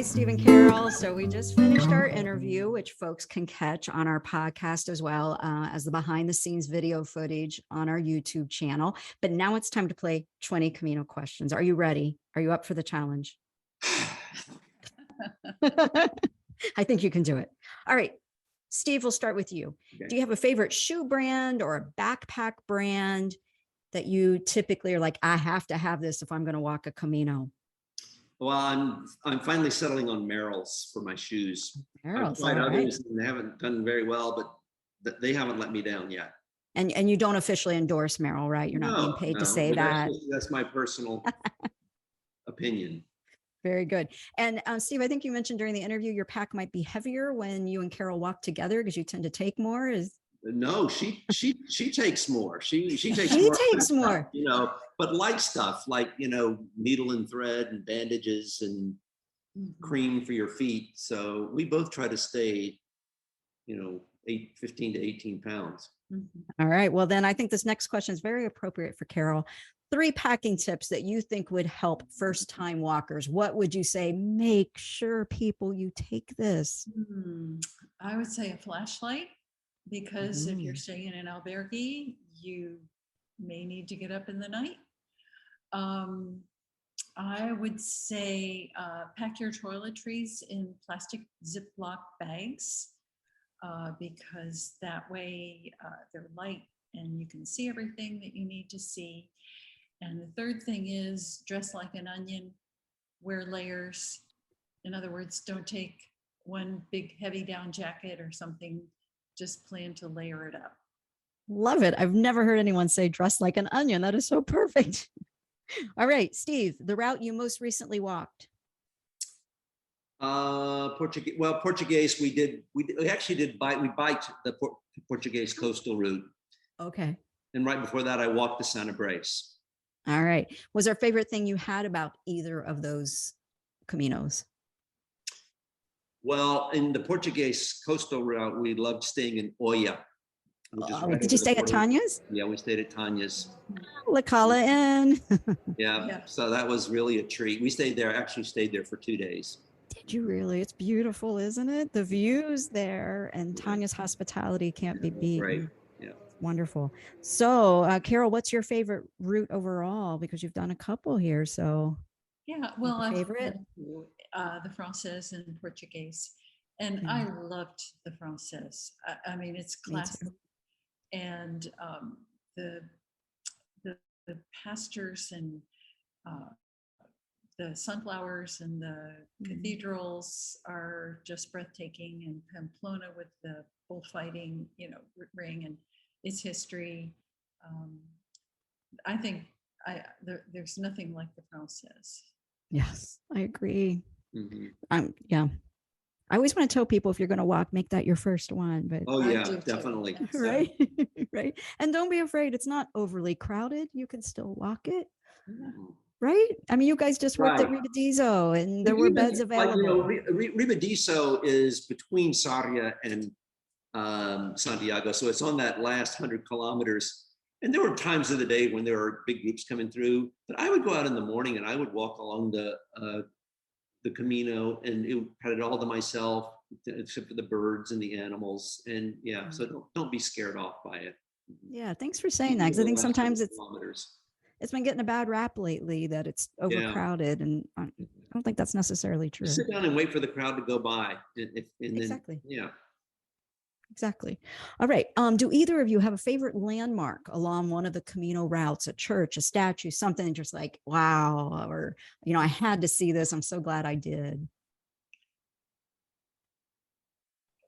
Steve and Carol. So we just finished our interview, which folks can catch on our podcast as well as the behind the scenes video footage on our YouTube channel. But now it's time to play 20 Camino questions. Are you ready? Are you up for the challenge? I think you can do it. All right. Steve, we'll start with you. Okay. Do you have a favorite shoe brand or a backpack brand that you typically are like, I have to have this if I'm going to walk a Camino? Well, I'm finally settling on Merrell's for my shoes. I've tried others and they haven't done very well, but they haven't let me down yet. And you don't officially endorse Merrell, right? You're not being paid to say that. Actually, that's my personal opinion. Very good. And Steve, I think you mentioned during the interview your pack might be heavier when you and Carol walk together because you tend to take more. No, she takes more. She takes more. You know, but light stuff like, you know, needle and thread and bandages and cream for your feet. So we both try to stay, you know, 15 to 18 pounds. All right. Well, then I think this next question is very appropriate for Carol. 3 packing tips that you think would help first-time walkers. What would you say? Make sure people you take this. I would say a flashlight, because if you're staying in an albergue, you may need to get up in the night. I would say pack your toiletries in plastic Ziploc bags, because that way they're light and you can see everything that you need to see. And the third thing is dress like an onion, wear layers. In other words, don't take one big heavy down jacket or something, just plan to layer it up. Love it. I've never heard anyone say dress like an onion. That is so perfect. All right, Steve, the route you most recently walked. Portuguese, we actually biked the Portuguese coastal route. Okay. And right before that, I walked the Santa Brace. All right. Was there a favorite thing you had about either of those Caminos? Well, in the Portuguese coastal route, we loved staying in Oia. Did you stay at Tanya's? Yeah, we stayed at Tanya's. La Cala Inn. Yeah, so that was really a treat. We stayed there for 2 days. Did you really? It's beautiful, isn't it? The views there and Tanya's hospitality can't be beaten. Right. Yeah. Wonderful. So, Carol, what's your favorite route overall? Because you've done a couple here. So, yeah, well, favorite? The Française and Portuguese, and I loved the Française. I mean, it's classic, and the pastures and the sunflowers and the cathedrals are just breathtaking, and Pamplona with the bullfighting, you know, ring and its history. I think there's nothing like the Française. Yes, I agree. Yeah. I always want to tell people if you're going to walk, make that your first one. But definitely. Right. Right. And don't be afraid. It's not overly crowded. You can still walk it. Right. I mean, you guys just worked at Ribadizzo and there were beds available. Like, you know, Ribadizzo is between Sarria and Santiago. So it's on that last 100 kilometers. And there were times of the day when there were big groups coming through, but I would go out in the morning and I would walk along the Camino, and had it all to myself, except for the birds and the animals. And so don't be scared off by it. Yeah, thanks for saying that, because I think sometimes it's been getting a bad rap lately that it's overcrowded, and I don't think that's necessarily true. Just sit down and wait for the crowd to go by. Exactly. Yeah. Exactly. All right. Do either of you have a favorite landmark along one of the Camino routes, a church, a statue, something just like, wow, or, you know, I had to see this. I'm so glad I did.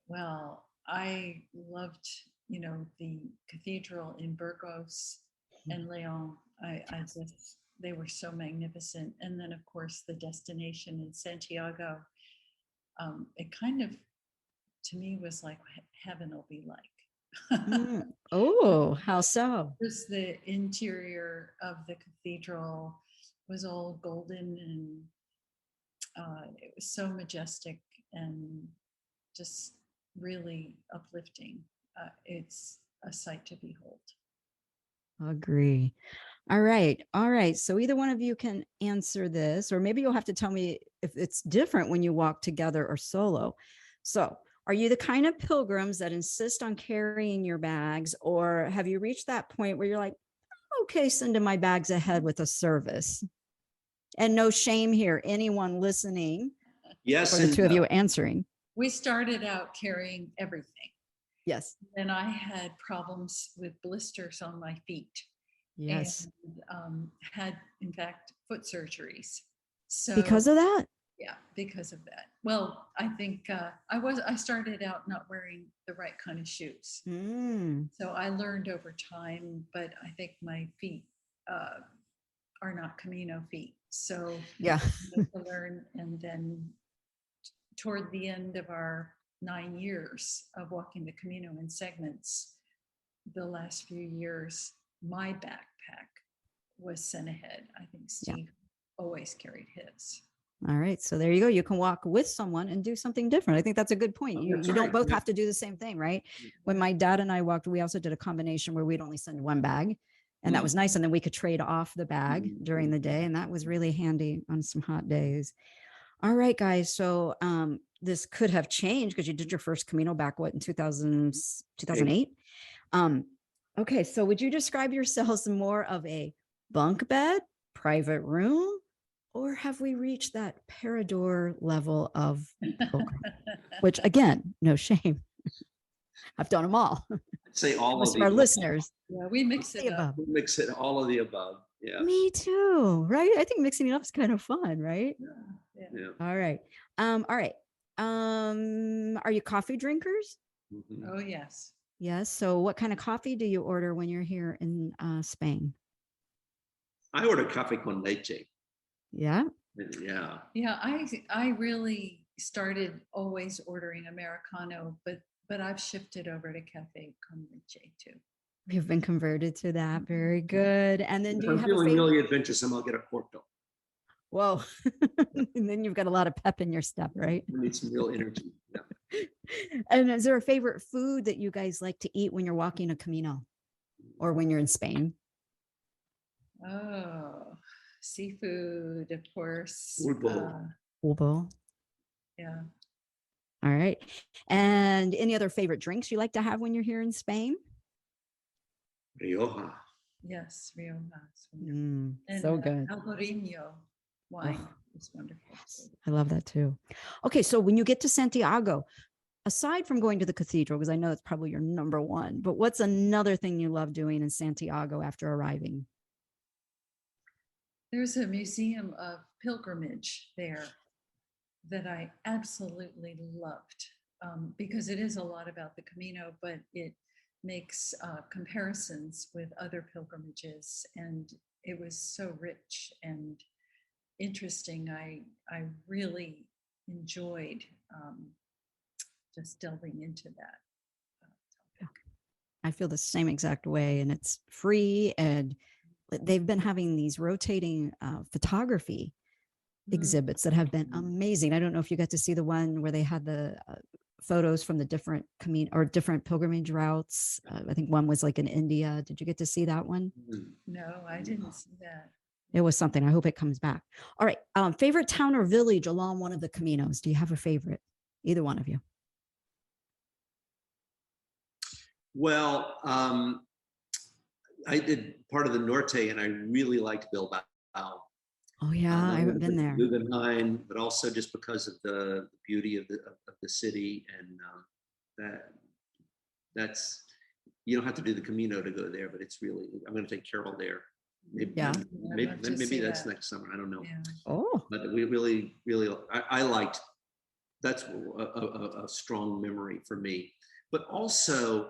Well, I loved, you know, the cathedral in Burgos and Leon. They were so magnificent. And then of course the destination in Santiago, it kind of, to me, was like heaven will be like. Oh, how so? Just the interior of the cathedral was all golden, and it was so majestic and just really uplifting. It's a sight to behold. Agree. All right. All right. So either one of you can answer this, or maybe you'll have to tell me if it's different when you walk together or solo. So, are you the kind of pilgrims that insist on carrying your bags, or have you reached that point where you're like, okay, sending my bags ahead with a service? And no shame here, anyone listening, Yes or the and two of no. you answering. We started out carrying everything. Yes. And I had problems with blisters on my feet. Yes. And had, in fact, foot surgeries. So Because of that? yeah, because of that. Well, I think I started out not wearing the right kind of shoes. So I learned over time, but I think my feet are not Camino feet. So Yeah. I had to learn. And then toward the end of our 9 years of walking the Camino in segments, the last few years, my backpack was sent ahead. I think Steve always carried his. All right. So there you go. You can walk with someone and do something different. I think that's a good point. Oh, You that's you don't right. both Yeah. have to do the same thing, right? When my dad and I walked, we also did a combination where we'd only send one bag. And that was nice. And then we could trade off the bag during the day. And that was really handy on some hot days. All right, guys. So this could have changed because you did your first Camino back, what, in 2008? Okay. So would you describe yourselves more of a bunk bed, private room, or have we reached that Parador level of pilgrim? Which, again, no shame. I've done them all. I'd say all Most of of the our above. listeners. Yeah, we mix The it up. above. We mix it, all of the above. Yeah. Me too. Right. I think mixing it up is kind of fun, right? Yeah. Yeah. All right. All right. Are you coffee drinkers? Mhm. Oh, yes. Yes. So what kind of coffee do you order when you're here in Spain? I order cafe con leche. Yeah. Yeah. Yeah, I really started always ordering Americano, but I've shifted over to cafe con leche too. You've been converted to that. Very good. And then If do you I'm have a feeling favorite? really adventuresome, I'll get a corto. Whoa. And then you've got a lot of pep in your step, right? I need some real energy. Yeah. And is there a favorite food that you guys like to eat when you're walking a Camino or when you're in Spain? Oh, seafood, of course. Pulpo. Pulpo. Yeah. All right. And any other favorite drinks you like to have when you're here in Spain? Rioja. Yes, Riojas. So good. Albarino wine is wonderful. I love that too. Okay, so when you get to Santiago, aside from going to the cathedral, because I know it's probably your number one, but what's another thing you love doing in Santiago after arriving? There's a museum of pilgrimage there that I absolutely loved because it is a lot about the Camino, but it makes comparisons with other pilgrimages, and it was so rich and interesting. I really enjoyed just delving into that topic. I feel the same exact way, and it's free, and they've been having these rotating photography exhibits that have been amazing. I don't know if you got to see the one where they had the photos from the different different pilgrimage routes. I think one was like in India. Did you get to see that one? No, I didn't see that. It was something. I hope it comes back. All right. Favorite town or village along one of the Caminos? Do you have a favorite? Either one of you. Well, I did part of the Norte, and I really liked Bilbao. Oh yeah, I haven't been there. Guggenheim, but also just because of the beauty of the city, and that's you don't have to do the Camino to go there, but it's really I'm going to take Carol there. Maybe, Yeah. maybe that's next summer. I don't know. Yeah. Oh, But we really I liked. That's a strong memory for me. But also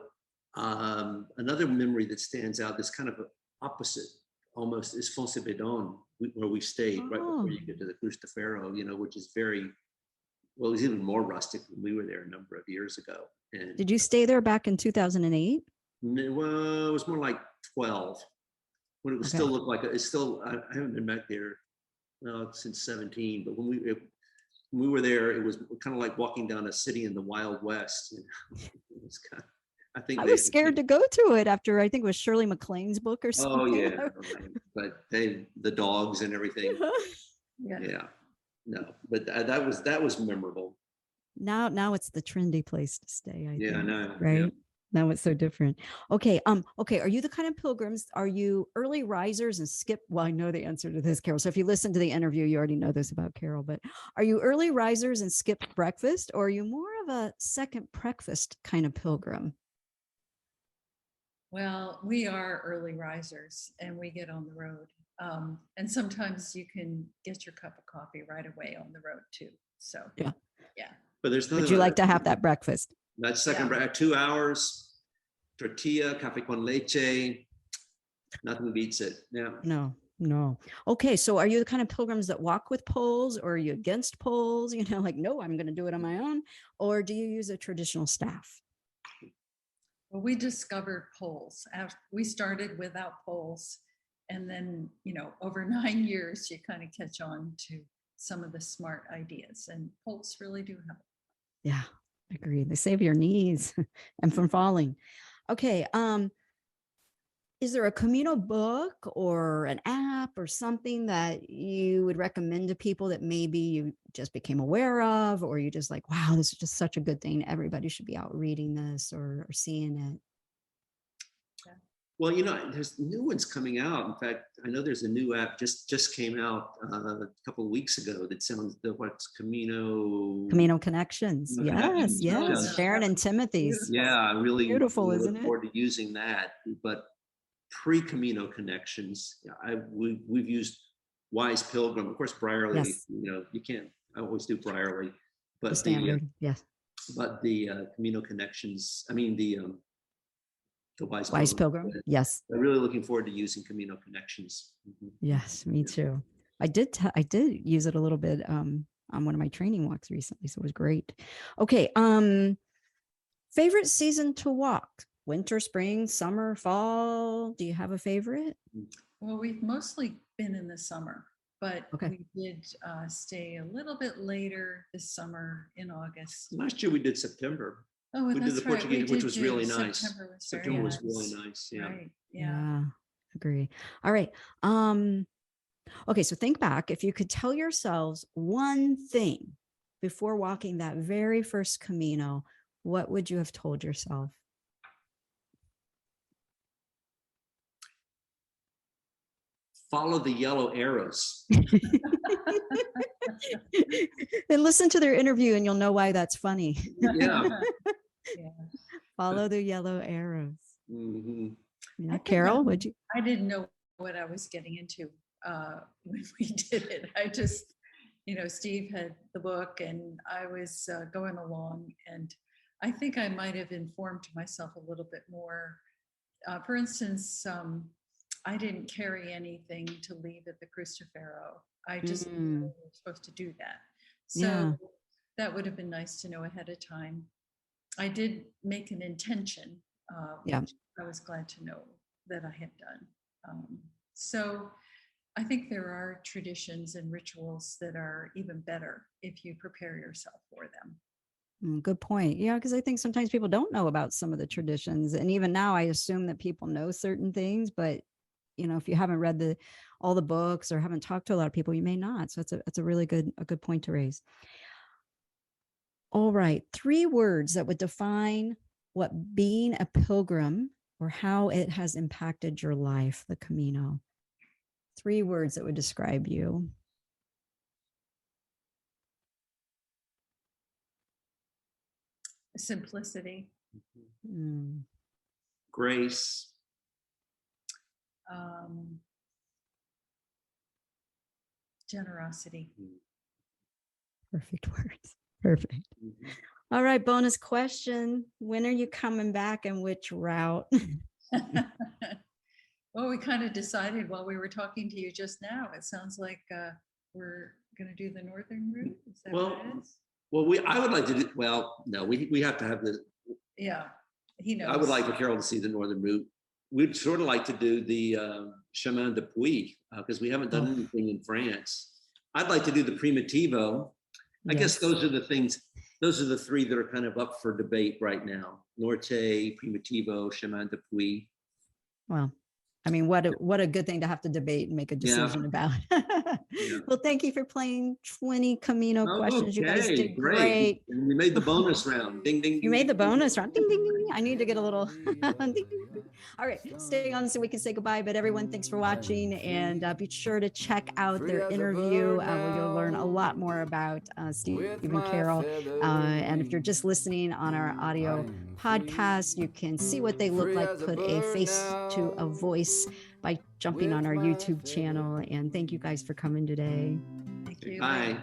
another memory that stands out, this kind of opposite almost, is Fontebedon, where we stayed right before you get to the Cruz de Ferro, which is very, well, it was even more rustic when we were there a number of years ago. And did you stay there back in 2008? well, it was more like 12, when it was still looked like it's still, I haven't been back there since 17, but when we were there, it was kind of like walking down a city in the Wild West. It was kind of, I think I they. was scared to go to it after I think it was Shirley MacLaine's book or something. Oh yeah, right. But the dogs and everything. Yeah. Yeah, no, but that was memorable. Now it's the trendy place to stay, I Yeah, I think, know. right? Yeah. Now it's so different. Okay. Okay. Are you the kind of pilgrims? Are you early risers and skip? Well, I know the answer to this, Carol. So if you listen to the interview, you already know this about Carol, but are you early risers and skip breakfast, or are you more of a second breakfast kind of pilgrim? Well, we are early risers and we get on the road. And sometimes you can get your cup of coffee right away on the road too. So, Yeah. yeah. But there's Would nothing you like like to have that breakfast? that second Yeah. break, 2 hours, tortilla, café con leche, nothing beats it. Yeah. No, no. Okay. So are you the kind of pilgrims that walk with poles, or are you against poles? You know, like, no, I'm going to do it on my own. Or do you use a traditional staff? Well, we discovered poles. We started without poles. And then, over 9 years, you kind of catch on to some of the smart ideas. And poles really do help. Yeah, agreed. They save your knees and from falling. Okay. Is there a Camino book or an app or something that you would recommend to people that maybe you just became aware of, or you just like, wow, this is just such a good thing. Everybody should be out reading this or seeing it. Well, there's new ones coming out. In fact, I know there's a new app just came out a couple of weeks ago that sounds what's Camino Connections. Camino Yes, Connections. yes. Yes. Sharon and Timothy's. Yeah, I really Beautiful, isn't look it? forward to using that. But pre-Camino Connections, we've used Wise Pilgrim, of course, Brierly. Yes. You can't. I always do Brierly, but The standard. Yes. But the Camino Connections. I mean the Wise Wise Pilgrim. Pilgrim. Yes. I'm really looking forward to using Camino Connections. Yes, me too. I did use it a little bit on one of my training walks recently, so it was great. Okay, favorite season to walk? Winter, spring, summer, fall? Do you have a favorite? Well, we've mostly been in the summer, but Okay. we did stay a little bit later this summer in August. Last year we did September. Oh, We did that's the right. Portuguese, which was really nice. September was very really nice. nice. Yeah. Right. Yeah. Yeah, agree. All right. Okay, so think back. If you could tell yourselves one thing before walking that very first Camino, what would you have told yourself? Follow the yellow arrows. Then listen to their interview and you'll know why that's funny. Yeah. Yeah. Follow the yellow arrows. Mm-hmm. Yeah, Carol, would you? I didn't know what I was getting into when we did it. I just, Steve had the book and I was going along, and I think I might have informed myself a little bit more. For instance, I didn't carry anything to leave at the Cristofero. I just knew we were supposed to do that. So that would have been nice to know ahead of time. I did make an intention, which I was glad to know that I had done. So I think there are traditions and rituals that are even better if you prepare yourself for them. Good point. Yeah, because I think sometimes people don't know about some of the traditions. And even now, I assume that people know certain things, but if you haven't read all the books or haven't talked to a lot of people, you may not. So it's a really good point to raise. All right. 3 words that would define what being a pilgrim or how it has impacted your life, the Camino. 3 words that would describe you. Simplicity. Grace. Generosity. Perfect words. Perfect. All right. Bonus question. When are you coming back and which route? Well, we kind of decided while we were talking to you just now. It sounds like we're going to do the northern route. Is that what it is? Well, I would like to do. Well, no, we have to have the. Yeah, he knows. I would like for Carol to see the northern route. We'd sort of like to do the Chemin de Puy because we haven't done anything in France. I'd like to do the Primitivo. I guess those are the things. those are the three that are kind of up for debate right now: Norte, Primitivo, Chemin de Puy. Well, I mean, what a good thing to have to debate and make a decision about. Well, thank you for playing 20 Camino questions. You guys did great. And we made the bonus round. Ding, ding, ding. You made the bonus round. Ding, ding, ding, ding. I need to get a little ding, ding, ding. All right, stay on so we can say goodbye. But everyone, thanks for watching, and be sure to check out their interview where you'll learn a lot more about Stephen Carroll. And if you're just listening on our audio podcast, you can see what they look like, put a face to a voice by jumping on our YouTube channel. And thank you guys for coming today. Thank you. Bye.